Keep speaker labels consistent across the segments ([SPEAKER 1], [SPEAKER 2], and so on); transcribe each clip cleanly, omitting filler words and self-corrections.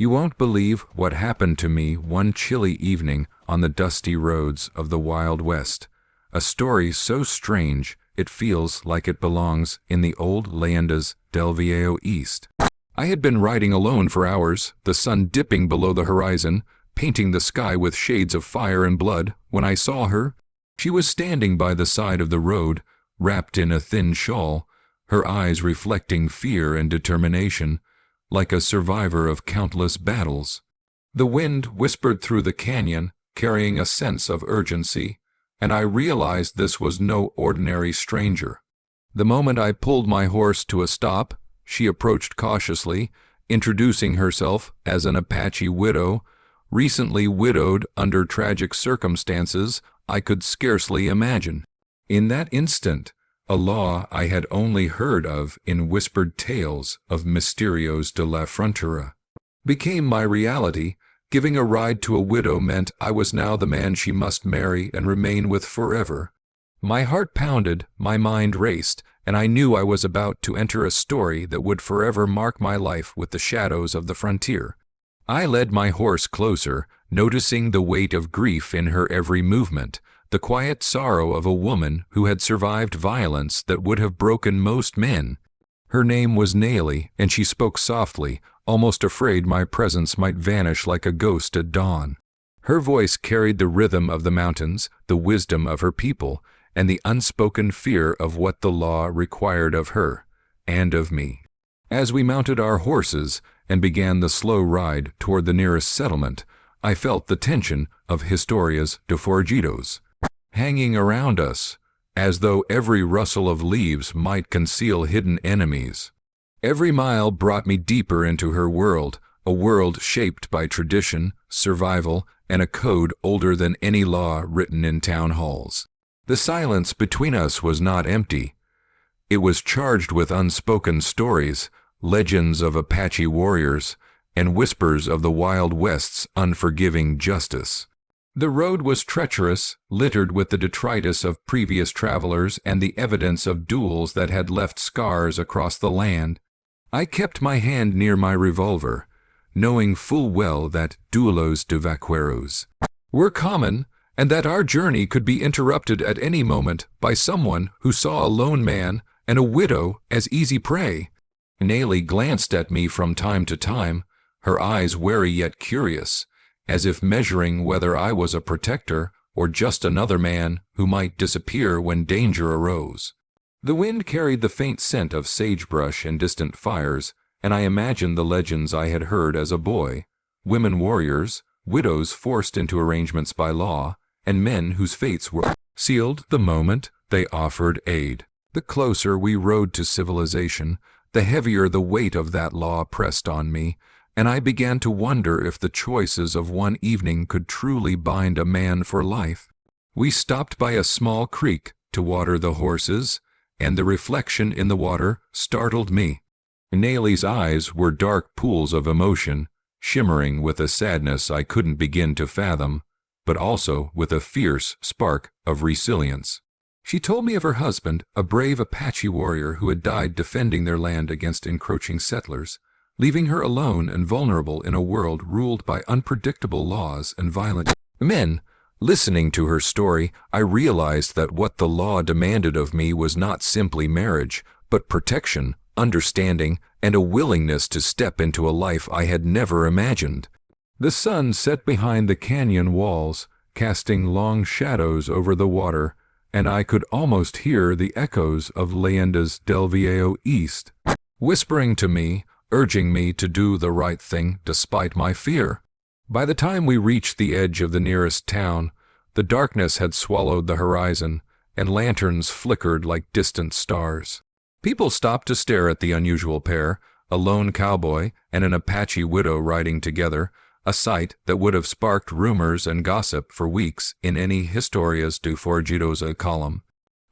[SPEAKER 1] You won't believe what happened to me one chilly evening on the dusty roads of the Wild West. A story so strange it feels like it belongs in the old leyendas del Viejo Oeste. I had been riding alone for hours, the sun dipping below the horizon, painting the sky with shades of fire and blood, when I saw her. She was standing by the side of the road, wrapped in a thin shawl, her eyes reflecting fear and determination, like a survivor of countless battles. The wind whispered through the canyon, carrying a sense of urgency, and I realized this was no ordinary stranger. The moment I pulled my horse to a stop, she approached cautiously, introducing herself as an Apache widow, recently widowed under tragic circumstances I could scarcely imagine. In that instant, a law I had only heard of in whispered tales of misterios de la frontera became my reality. Giving a ride to a widow meant I was now the man she must marry and remain with forever. My heart pounded, my mind raced, and I knew I was about to enter a story that would forever mark my life with the shadows of the frontier. I led my horse closer, noticing the weight of grief in her every movement, the quiet sorrow of a woman who had survived violence that would have broken most men. Her name was Nelly, and she spoke softly, almost afraid my presence might vanish like a ghost at dawn. Her voice carried the rhythm of the mountains, the wisdom of her people, and the unspoken fear of what the law required of her, and of me. As we mounted our horses and began the slow ride toward the nearest settlement, I felt the tension of historias de forajidos hanging around us, as though every rustle of leaves might conceal hidden enemies. Every mile brought me deeper into her world, a world shaped by tradition, survival, and a code older than any law written in town halls. The silence between us was not empty. It was charged with unspoken stories, legends of Apache warriors, and whispers of the Wild West's unforgiving justice. The road was treacherous, littered with the detritus of previous travelers and the evidence of duels that had left scars across the land. I kept my hand near my revolver, knowing full well that duelos de vaqueros were common, and that our journey could be interrupted at any moment by someone who saw a lone man and a widow as easy prey. Nelly glanced at me from time to time, her eyes wary yet curious, as if measuring whether I was a protector or just another man who might disappear when danger arose. The wind carried the faint scent of sagebrush and distant fires, and I imagined the legends I had heard as a boy: women warriors, widows forced into arrangements by law, and men whose fates were sealed the moment they offered aid. The closer we rode to civilization, the heavier the weight of that law pressed on me, and I began to wonder if the choices of one evening could truly bind a man for life. We stopped by a small creek to water the horses, and the reflection in the water startled me. Nelly's eyes were dark pools of emotion, shimmering with a sadness I couldn't begin to fathom, but also with a fierce spark of resilience. She told me of her husband, a brave Apache warrior who had died defending their land against encroaching settlers, leaving her alone and vulnerable in a world ruled by unpredictable laws and violent men. Listening to her story, I realized that what the law demanded of me was not simply marriage, but protection, understanding, and a willingness to step into a life I had never imagined. The sun set behind the canyon walls, casting long shadows over the water, and I could almost hear the echoes of leyendas del Viejo Oeste whispering to me, urging me to do the right thing despite my fear. By the time we reached the edge of the nearest town, the darkness had swallowed the horizon, and lanterns flickered like distant stars. People stopped to stare at the unusual pair, a lone cowboy and an Apache widow riding together, a sight that would have sparked rumors and gossip for weeks in any historias de forajidos column.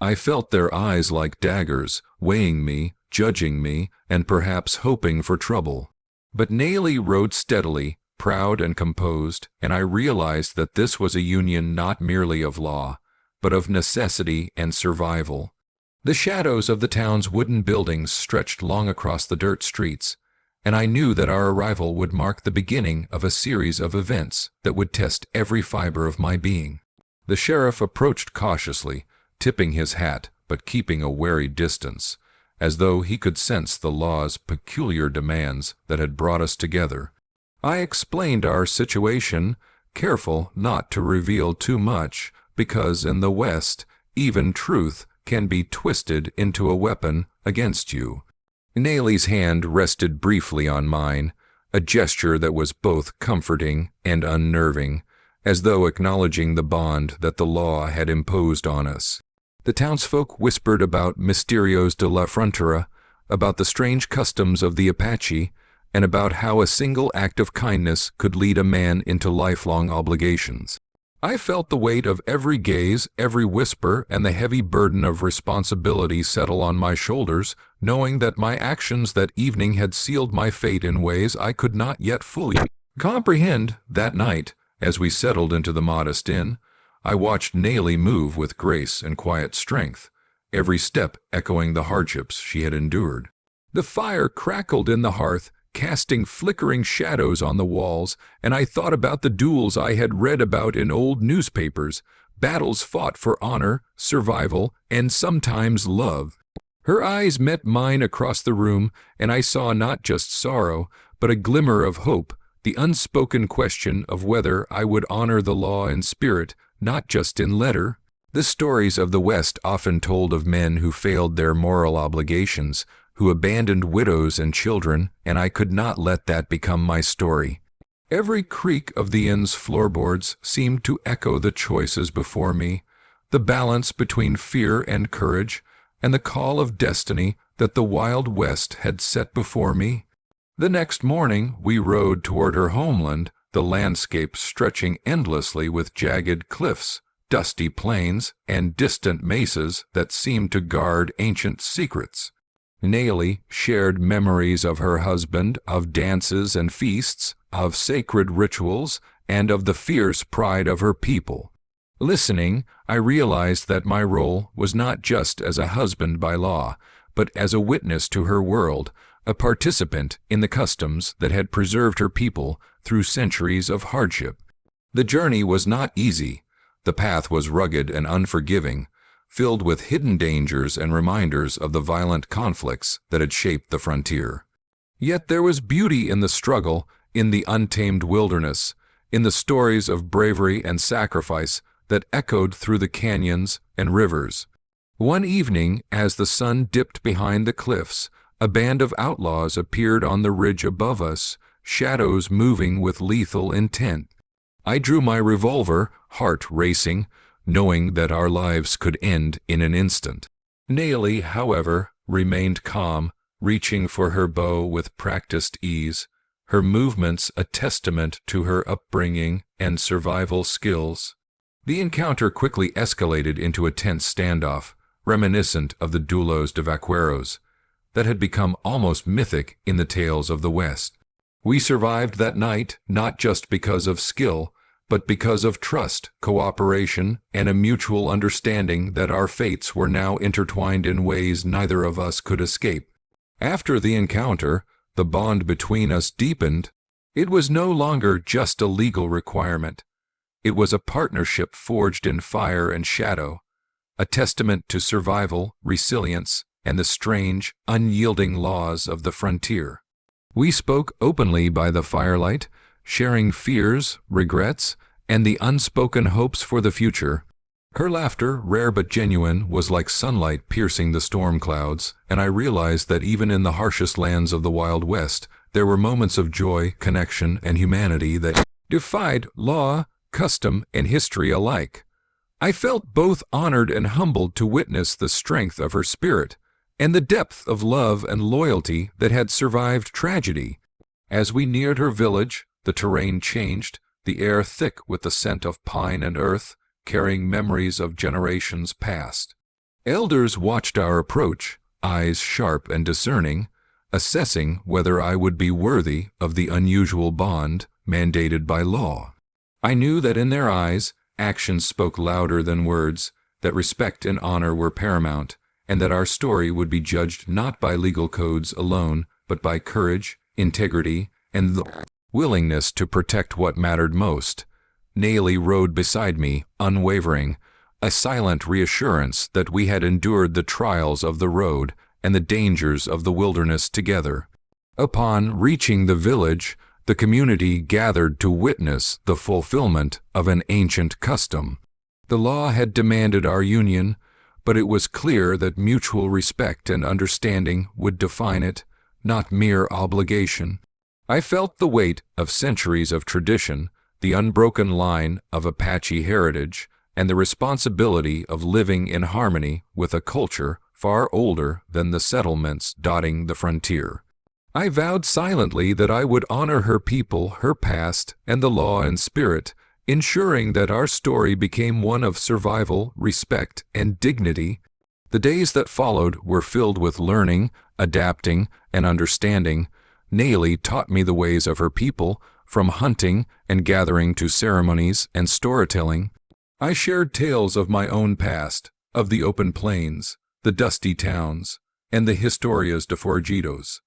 [SPEAKER 1] I felt their eyes like daggers, weighing me, judging me, and perhaps hoping for trouble. But Nelly rode steadily, proud and composed, and I realized that this was a union not merely of law, but of necessity and survival. The shadows of the town's wooden buildings stretched long across the dirt streets, and I knew that our arrival would mark the beginning of a series of events that would test every fiber of my being. The sheriff approached cautiously, tipping his hat but keeping a wary distance, as though he could sense the law's peculiar demands that had brought us together. I explained our situation, careful not to reveal too much, because in the West, even truth can be twisted into a weapon against you. Nayli's hand rested briefly on mine, a gesture that was both comforting and unnerving, as though acknowledging the bond that the law had imposed on us. The townsfolk whispered about misterios de la frontera, about the strange customs of the Apache, and about how a single act of kindness could lead a man into lifelong obligations. I felt the weight of every gaze, every whisper, and the heavy burden of responsibility settle on my shoulders, knowing that my actions that evening had sealed my fate in ways I could not yet fully comprehend. That night, as we settled into the modest inn, I watched Nayli move with grace and quiet strength, every step echoing the hardships she had endured. The fire crackled in the hearth, casting flickering shadows on the walls, and I thought about the duels I had read about in old newspapers, battles fought for honor, survival, and sometimes love. Her eyes met mine across the room, and I saw not just sorrow, but a glimmer of hope, the unspoken question of whether I would honor the law in spirit, not just in letter. The stories of the West often told of men who failed their moral obligations, who abandoned widows and children, and I could not let that become my story. Every creak of the inn's floorboards seemed to echo the choices before me, the balance between fear and courage, and the call of destiny that the Wild West had set before me. The next morning we rode toward her homeland, the landscape stretching endlessly with jagged cliffs, dusty plains, and distant mesas that seemed to guard ancient secrets. Nayli shared memories of her husband, of dances and feasts, of sacred rituals, and of the fierce pride of her people. Listening, I realized that my role was not just as a husband by law, but as a witness to her world, a participant in the customs that had preserved her people through centuries of hardship. The journey was not easy. The path was rugged and unforgiving, filled with hidden dangers and reminders of the violent conflicts that had shaped the frontier. Yet there was beauty in the struggle, in the untamed wilderness, in the stories of bravery and sacrifice that echoed through the canyons and rivers. One evening, as the sun dipped behind the cliffs, a band of outlaws appeared on the ridge above us, shadows moving with lethal intent. I drew my revolver, heart racing, knowing that our lives could end in an instant. Nayli, however, remained calm, reaching for her bow with practiced ease, her movements a testament to her upbringing and survival skills. The encounter quickly escalated into a tense standoff, reminiscent of the duelos de vaqueros, that had become almost mythic in the tales of the West. We survived that night not just because of skill, but because of trust, cooperation, and a mutual understanding that our fates were now intertwined in ways neither of us could escape. After the encounter, the bond between us deepened. It was no longer just a legal requirement. It was a partnership forged in fire and shadow, a testament to survival, resilience, and the strange, unyielding laws of the frontier. We spoke openly by the firelight, sharing fears, regrets, and the unspoken hopes for the future. Her laughter, rare but genuine, was like sunlight piercing the storm clouds, and I realized that even in the harshest lands of the Wild West, there were moments of joy, connection, and humanity that defied law, custom, and history alike. I felt both honored and humbled to witness the strength of her spirit, and the depth of love and loyalty that had survived tragedy. As we neared her village, the terrain changed, the air thick with the scent of pine and earth, carrying memories of generations past. Elders watched our approach, eyes sharp and discerning, assessing whether I would be worthy of the unusual bond mandated by law. I knew that in their eyes, actions spoke louder than words, that respect and honor were paramount, and that our story would be judged not by legal codes alone, but by courage, integrity, and the willingness to protect what mattered most. Nayely rode beside me, unwavering, a silent reassurance that we had endured the trials of the road and the dangers of the wilderness together. Upon reaching the village, the community gathered to witness the fulfillment of an ancient custom. The law had demanded our union, but it was clear that mutual respect and understanding would define it, not mere obligation. I felt the weight of centuries of tradition, the unbroken line of Apache heritage, and the responsibility of living in harmony with a culture far older than the settlements dotting the frontier. I vowed silently that I would honor her people, her past, and the law and spirit, ensuring that our story became one of survival, respect, and dignity. The days that followed were filled with learning, adapting, and understanding. Nayely taught me the ways of her people, from hunting and gathering to ceremonies and storytelling. I shared tales of my own past, of the open plains, the dusty towns, and the historias de forajidos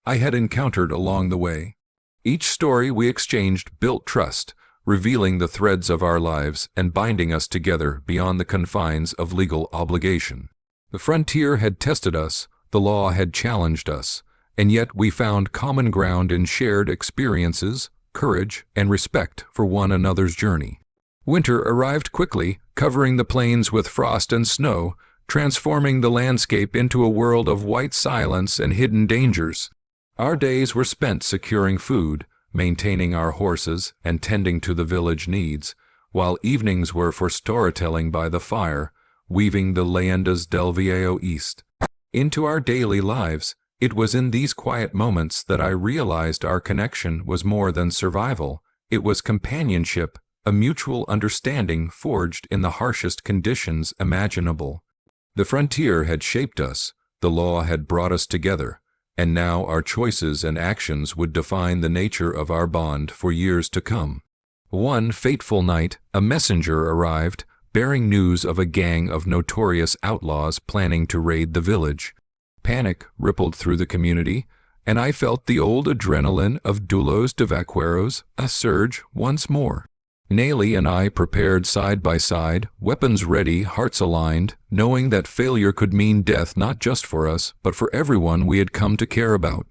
[SPEAKER 1] I had encountered along the way. Each story we exchanged built trust, revealing the threads of our lives and binding us together beyond the confines of legal obligation. The frontier had tested us, the law had challenged us, and yet we found common ground in shared experiences, courage, and respect for one another's journey. Winter arrived quickly, covering the plains with frost and snow, transforming the landscape into a world of white silence and hidden dangers. Our days were spent securing food, maintaining our horses, and tending to the village needs, while evenings were for storytelling by the fire, weaving the leyendas del Viejo Oeste into our daily lives. It was in these quiet moments that I realized our connection was more than survival. It was companionship, a mutual understanding forged in the harshest conditions imaginable. The frontier had shaped us, the law had brought us together, and now our choices and actions would define the nature of our bond for years to come. One fateful night, a messenger arrived, bearing news of a gang of notorious outlaws planning to raid the village. Panic rippled through the community, and I felt the old adrenaline of duelos de vaqueros a surge once more. Nayely and I prepared side by side, weapons ready, hearts aligned, knowing that failure could mean death not just for us, but for everyone we had come to care about.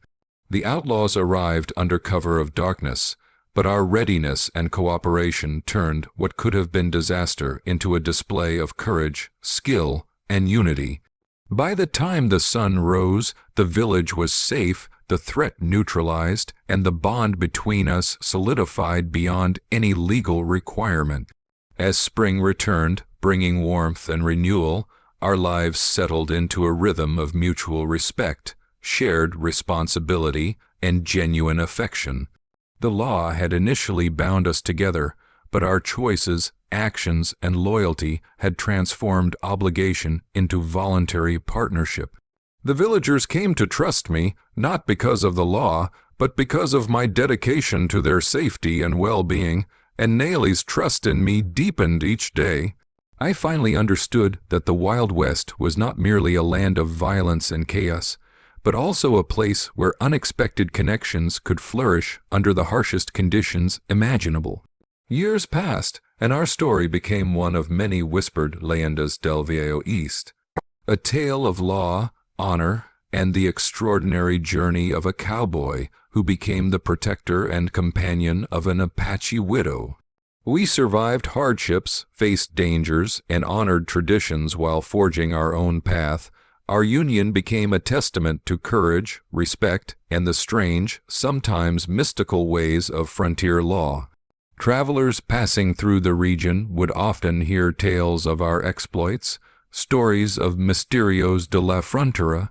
[SPEAKER 1] The outlaws arrived under cover of darkness, but our readiness and cooperation turned what could have been disaster into a display of courage, skill, and unity. By the time the sun rose, the village was safe, the threat neutralized, and the bond between us solidified beyond any legal requirement. As spring returned, bringing warmth and renewal, our lives settled into a rhythm of mutual respect, shared responsibility, and genuine affection. The law had initially bound us together, but our choices, actions, and loyalty had transformed obligation into voluntary partnership. The villagers came to trust me, not because of the law, but because of my dedication to their safety and well-being, and Nayely's trust in me deepened each day. I finally understood that the Wild West was not merely a land of violence and chaos, but also a place where unexpected connections could flourish under the harshest conditions imaginable. Years passed, and our story became one of many whispered leyendas del Viejo Oeste, a tale of law, honor, and the extraordinary journey of a cowboy who became the protector and companion of an Apache widow. We survived hardships, faced dangers, and honored traditions while forging our own path. Our union became a testament to courage, respect, and the strange, sometimes mystical ways of frontier law. Travelers passing through the region would often hear tales of our exploits, stories of misterios de la frontera,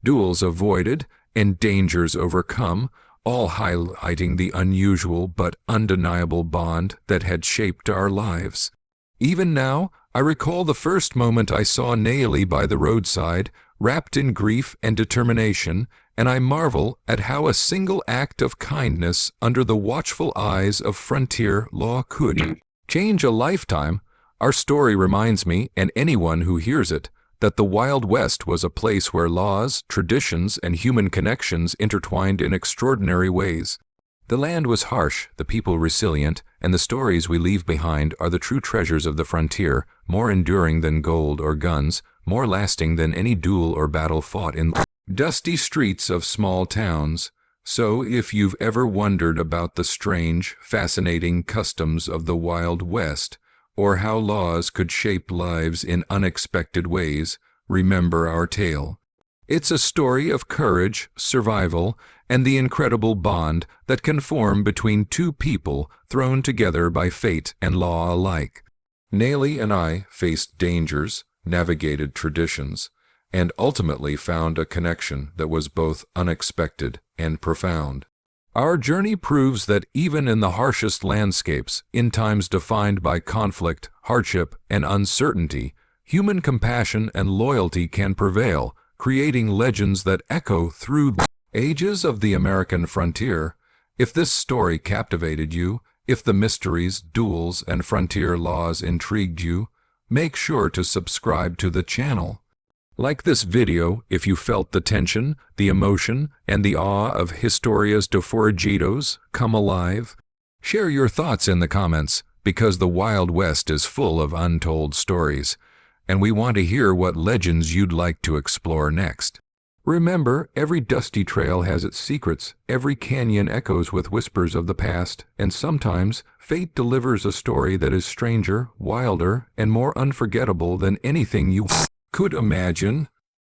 [SPEAKER 1] duels avoided, and dangers overcome, all highlighting the unusual but undeniable bond that had shaped our lives. Even now, I recall the first moment I saw Nayely by the roadside, wrapped in grief and determination, and I marvel at how a single act of kindness under the watchful eyes of frontier law could change a lifetime. Our story reminds me, and anyone who hears it, that the Wild West was a place where laws, traditions, and human connections intertwined in extraordinary ways. The land was harsh, the people resilient, and the stories we leave behind are the true treasures of the frontier, more enduring than gold or guns, more lasting than any duel or battle fought in dusty streets of small towns. So, if you've ever wondered about the strange, fascinating customs of the Wild West, or how laws could shape lives in unexpected ways, remember our tale. It's a story of courage, survival, and the incredible bond that can form between two people thrown together by fate and law alike. Nellie and I faced dangers, navigated traditions, and ultimately found a connection that was both unexpected and profound. Our journey proves that even in the harshest landscapes, in times defined by conflict, hardship, and uncertainty, human compassion and loyalty can prevail, creating legends that echo through the ages of the American frontier. If this story captivated you, if the mysteries, duels, and frontier laws intrigued you, make sure to subscribe to the channel. Like this video if you felt the tension, the emotion, and the awe of Historias de Forajidos come alive. Share your thoughts in the comments, because the Wild West is full of untold stories, and we want to hear what legends you'd like to explore next. Remember, every dusty trail has its secrets, every canyon echoes with whispers of the past, and sometimes fate delivers a story that is stranger, wilder, and more unforgettable than anything you could imagine.